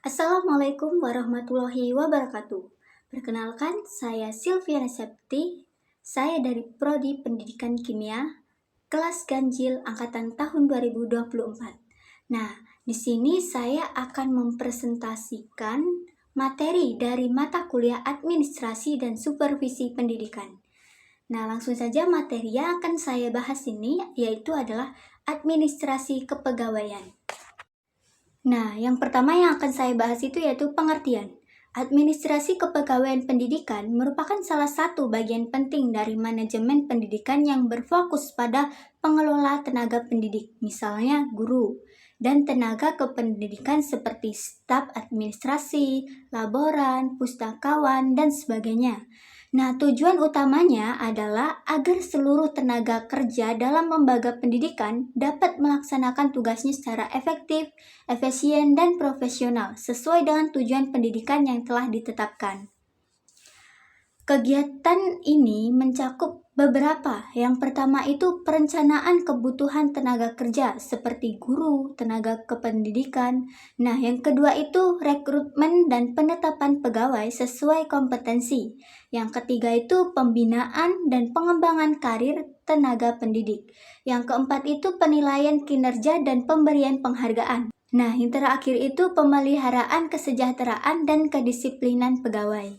Assalamualaikum warahmatullahi wabarakatuh. Perkenalkan, saya Sylvia Septi. Saya dari Prodi Pendidikan Kimia, kelas ganjil angkatan tahun 2024. Nah, di sini saya akan mempresentasikan materi dari mata kuliah Administrasi dan Supervisi Pendidikan. Nah, langsung saja materi yang akan saya bahas ini yaitu adalah administrasi kepegawaian. Nah, yang pertama yang akan saya bahas itu yaitu pengertian. Administrasi kepegawaian pendidikan merupakan salah satu bagian penting dari manajemen pendidikan yang berfokus pada pengelola tenaga pendidik, misalnya guru, dan tenaga kependidikan seperti staf administrasi, laboran, pustakawan, dan sebagainya. Nah, tujuan utamanya adalah agar seluruh tenaga kerja dalam lembaga pendidikan dapat melaksanakan tugasnya secara efektif, efisien, dan profesional sesuai dengan tujuan pendidikan yang telah ditetapkan. Kegiatan ini mencakup beberapa. Yang pertama itu perencanaan kebutuhan tenaga kerja seperti guru, tenaga kependidikan. Nah, yang kedua itu rekrutmen dan penetapan pegawai sesuai kompetensi. Yang ketiga itu pembinaan dan pengembangan karir tenaga pendidik. Yang keempat itu penilaian kinerja dan pemberian penghargaan. Nah, yang terakhir itu pemeliharaan kesejahteraan dan kedisiplinan pegawai.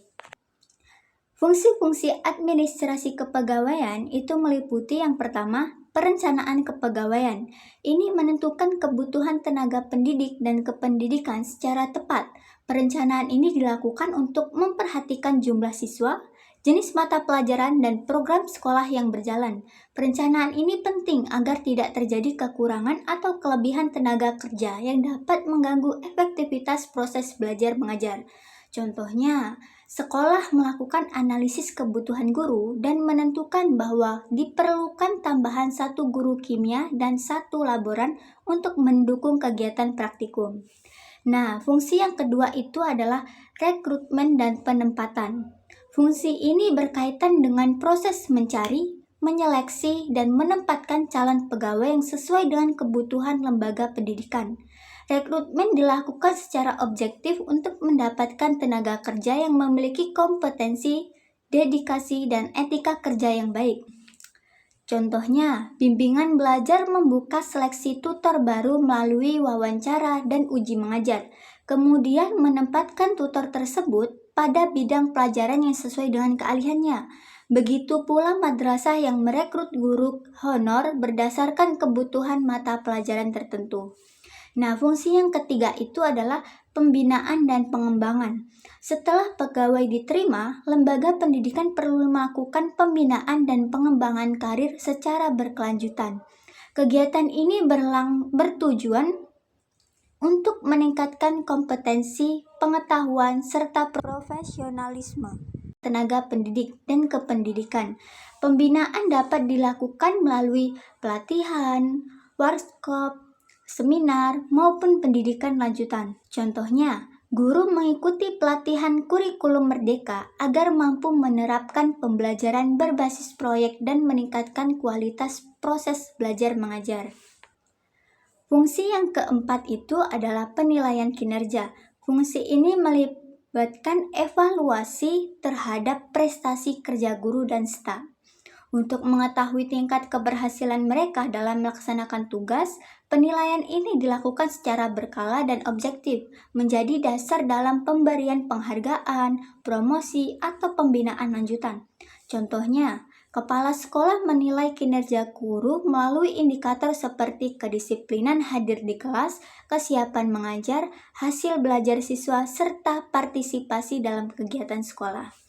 Fungsi-fungsi administrasi kepegawaian itu meliputi yang pertama, perencanaan kepegawaian. Ini menentukan kebutuhan tenaga pendidik dan kependidikan secara tepat. Perencanaan ini dilakukan untuk memperhatikan jumlah siswa, jenis mata pelajaran, dan program sekolah yang berjalan. Perencanaan ini penting agar tidak terjadi kekurangan atau kelebihan tenaga kerja yang dapat mengganggu efektivitas proses belajar mengajar. Contohnya, sekolah melakukan analisis kebutuhan guru dan menentukan bahwa diperlukan tambahan 1 guru kimia dan 1 laboran untuk mendukung kegiatan praktikum. Nah, fungsi yang kedua itu adalah rekrutmen dan penempatan. Fungsi ini berkaitan dengan proses mencari, menyeleksi, dan menempatkan calon pegawai yang sesuai dengan kebutuhan lembaga pendidikan. Rekrutmen dilakukan secara objektif untuk mendapatkan tenaga kerja yang memiliki kompetensi, dedikasi, dan etika kerja yang baik. Contohnya, bimbingan belajar membuka seleksi tutor baru melalui wawancara dan uji mengajar, kemudian menempatkan tutor tersebut pada bidang pelajaran yang sesuai dengan keahliannya. Begitu pula madrasah yang merekrut guru honor berdasarkan kebutuhan mata pelajaran tertentu. Nah, fungsi yang ketiga itu adalah pembinaan dan pengembangan. Setelah pegawai diterima, lembaga pendidikan perlu melakukan pembinaan dan pengembangan karir secara berkelanjutan. Kegiatan ini bertujuan untuk meningkatkan kompetensi, pengetahuan, serta profesionalisme tenaga pendidik dan kependidikan. Pembinaan dapat dilakukan melalui pelatihan, workshop, seminar, maupun pendidikan lanjutan. Contohnya, guru mengikuti pelatihan kurikulum merdeka agar mampu menerapkan pembelajaran berbasis proyek dan meningkatkan kualitas proses belajar mengajar. Fungsi yang keempat itu adalah penilaian kinerja. Fungsi ini melibatkan evaluasi terhadap prestasi kerja guru dan staf. Untuk mengetahui tingkat keberhasilan mereka dalam melaksanakan tugas, penilaian ini dilakukan secara berkala dan objektif, menjadi dasar dalam pemberian penghargaan, promosi, atau pembinaan lanjutan. Contohnya, kepala sekolah menilai kinerja guru melalui indikator seperti kedisiplinan hadir di kelas, kesiapan mengajar, hasil belajar siswa, serta partisipasi dalam kegiatan sekolah.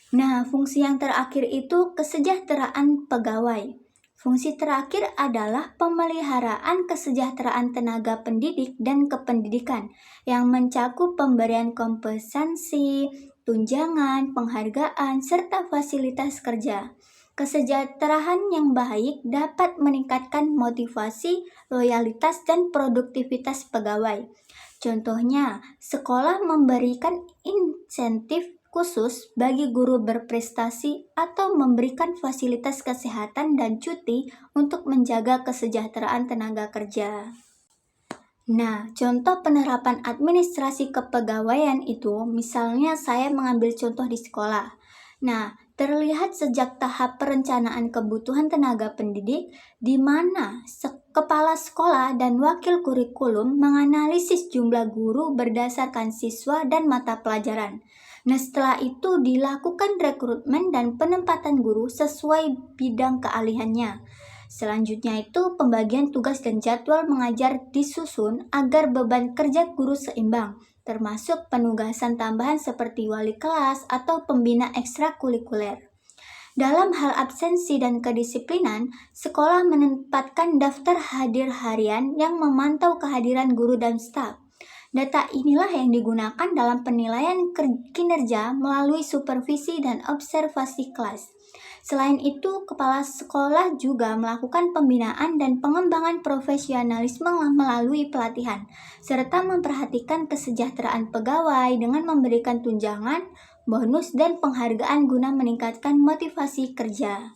Nah, fungsi yang terakhir itu kesejahteraan pegawai. Fungsi terakhir adalah pemeliharaan kesejahteraan tenaga pendidik dan kependidikan yang mencakup pemberian kompensasi, tunjangan, penghargaan, serta fasilitas kerja. Kesejahteraan yang baik dapat meningkatkan motivasi, loyalitas, dan produktivitas pegawai. Contohnya, sekolah memberikan insentif khusus bagi guru berprestasi atau memberikan fasilitas kesehatan dan cuti untuk menjaga kesejahteraan tenaga kerja. Nah, contoh penerapan administrasi kepegawaian itu, misalnya saya mengambil contoh di sekolah. Nah, terlihat sejak tahap perencanaan kebutuhan tenaga pendidik, di mana kepala sekolah dan wakil kurikulum menganalisis jumlah guru berdasarkan siswa dan mata pelajaran. Nah, setelah itu dilakukan rekrutmen dan penempatan guru sesuai bidang keahliannya. Selanjutnya itu pembagian tugas dan jadwal mengajar disusun agar beban kerja guru seimbang, termasuk penugasan tambahan seperti wali kelas atau pembina ekstrakurikuler. Dalam hal absensi dan kedisiplinan, sekolah menempatkan daftar hadir harian yang memantau kehadiran guru dan staf. Data inilah yang digunakan dalam penilaian kinerja melalui supervisi dan observasi kelas. Selain itu, kepala sekolah juga melakukan pembinaan dan pengembangan profesionalisme melalui pelatihan, serta memperhatikan kesejahteraan pegawai dengan memberikan tunjangan, bonus, dan penghargaan guna meningkatkan motivasi kerja.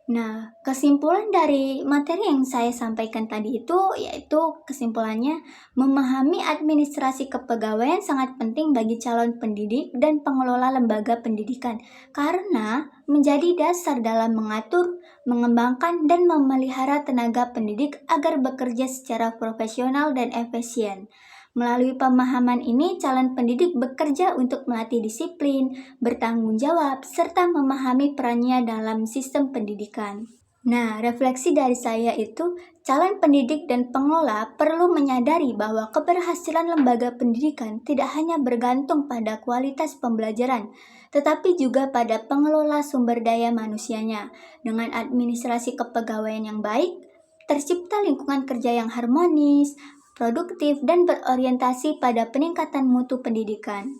Nah, kesimpulan dari materi yang saya sampaikan tadi itu yaitu kesimpulannya memahami administrasi kepegawaian sangat penting bagi calon pendidik dan pengelola lembaga pendidikan karena menjadi dasar dalam mengatur, mengembangkan, dan memelihara tenaga pendidik agar bekerja secara profesional dan efisien. Melalui pemahaman ini, calon pendidik bekerja untuk melatih disiplin, bertanggung jawab, serta memahami perannya dalam sistem pendidikan. Nah, refleksi dari saya itu, calon pendidik dan pengelola perlu menyadari bahwa keberhasilan lembaga pendidikan tidak hanya bergantung pada kualitas pembelajaran, tetapi juga pada pengelola sumber daya manusianya. Dengan administrasi kepegawaian yang baik, tercipta lingkungan kerja yang harmonis, produktif, dan berorientasi pada peningkatan mutu pendidikan.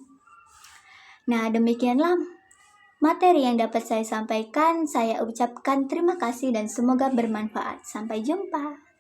Nah, demikianlah materi yang dapat saya sampaikan. Saya ucapkan terima kasih dan semoga bermanfaat. Sampai jumpa.